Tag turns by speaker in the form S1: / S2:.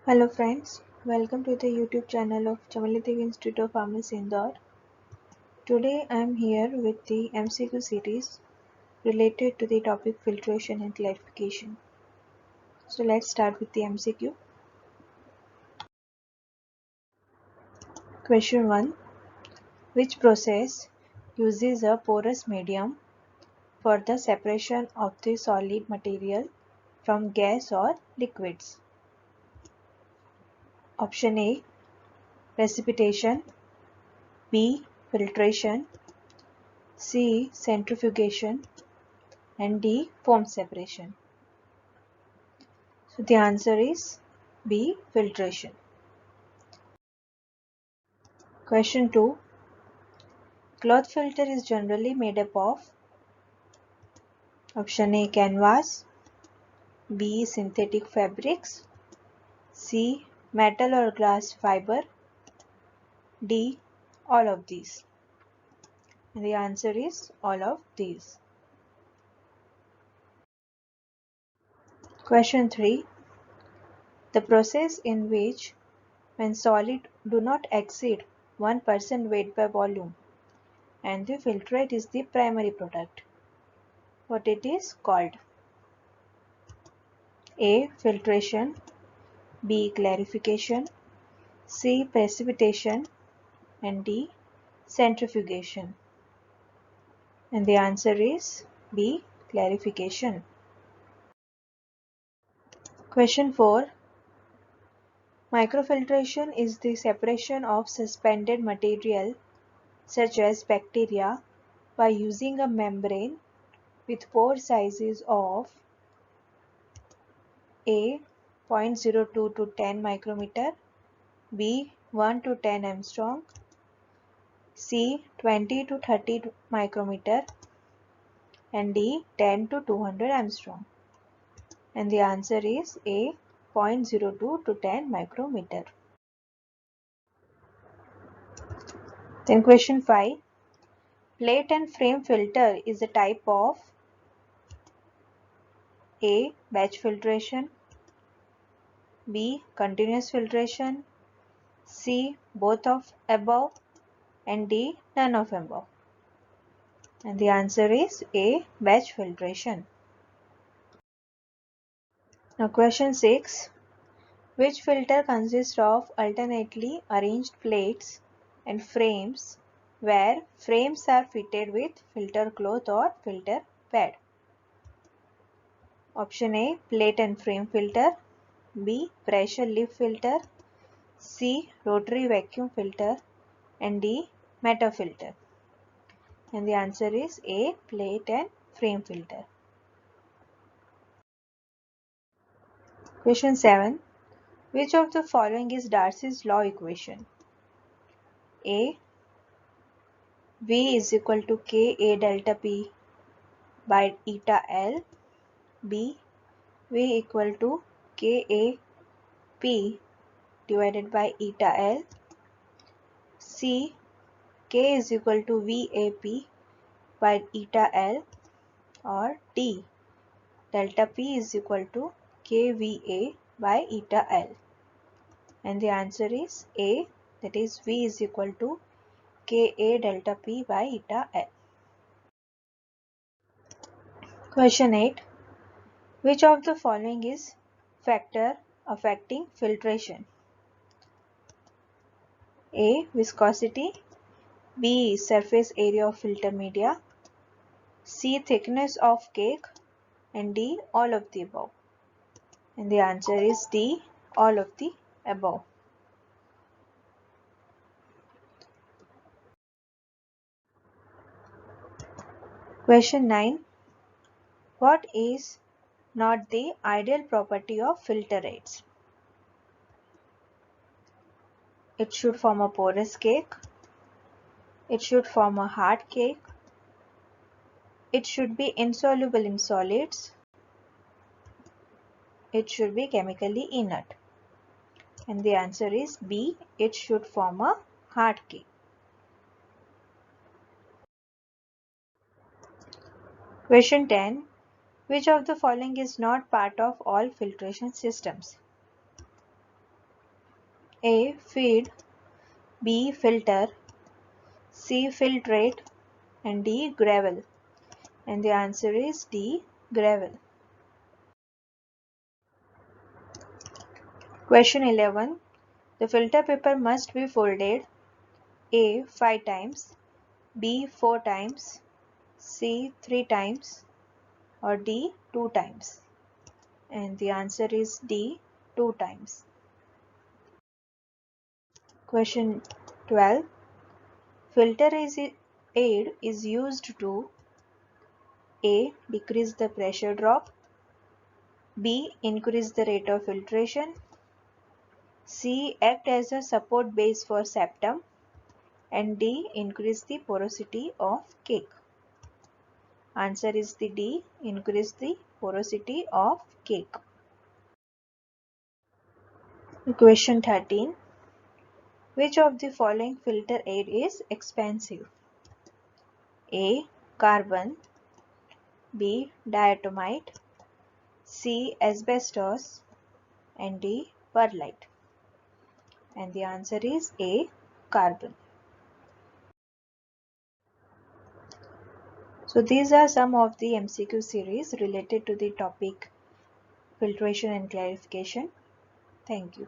S1: Hello friends, welcome to the YouTube channel of Chamali Devi Institute of Pharmacy Indore. Today I am here with the MCQ series related to the topic filtration and clarification. So let's start with the MCQ. Question 1. Which process uses a porous medium for the separation of the solid material from gas or liquids? Option A. Precipitation, B. Filtration, C. Centrifugation, and D. Foam separation. So the answer is B. Filtration. Question 2. Cloth filter is generally made up of option A. Canvas, B. Synthetic fabrics, C. Metal or glass fiber, D. All of these. And the answer is all of these. Question 3. The process in which when solid do not exceed 1% weight by volume and the filtrate is the primary product, what it is called? A. Filtration, B. Clarification, C. Precipitation, and D. Centrifugation. And the answer is B. Clarification. Question 4. Microfiltration is the separation of suspended material such as bacteria by using a membrane with pore sizes of A. 0.02 to 10 micrometer, B. 1 to 10 angstrom, C. 20 to 30 micrometer, and D. 10 to 200 angstrom. And the answer is A. 0.02 to 10 micrometer. Then question 5. Plate and frame filter is a type of A. Batch filtration, B. Continuous filtration, C. Both of above, and D. None of above. And the answer is A. Batch filtration. Now question 6. Which filter consists of alternately arranged plates and frames where frames are fitted with filter cloth or filter pad? Option A. Plate and frame filter, B. Pressure lift filter, C. Rotary vacuum filter, and D. Meta filter. And the answer is A. Plate and frame filter. Question 7. Which of the following is Darcy's law equation? A. V is equal to Ka delta P by eta L, B. V equal to Ka P divided by eta L, C. K is equal to VAP by eta L, or D. Delta P is equal to KVA by eta L. And the answer is A, that is V is equal to Ka delta P by eta L. Question 8. Which of the following is factor affecting filtration? A. Viscosity, B. Surface area of filter media, C. Thickness of cake, and D. All of the above. And the answer is D. All of the above. Question 9. What is not the ideal property of filtrates? It should form a porous cake. It should form a hard cake. It should be insoluble in solids. It should be chemically inert. And the answer is B. It should form a hard cake. Question 10. Which of the following is not part of all filtration systems? A. Feed, B. Filter, C. Filtrate, and D. Gravel. And the answer is D. Gravel. Question 11. The filter paper must be folded A. 5 times, B. 4 times, C. 3 times, or D. 2 times. And the answer is D. 2 times. Question 12. Filter aid is used to A. Decrease the pressure drop, B. Increase the rate of filtration, C. Act as a support base for septum, and D. Increase the porosity of cake. Answer is the D. Increase the porosity of cake. Question 13. Which of the following filter aid is expensive? A. Carbon, B. Diatomite, C. Asbestos, and D. Perlite. And the answer is A. Carbon. So these are some of the MCQ series related to the topic filtration and clarification. Thank you.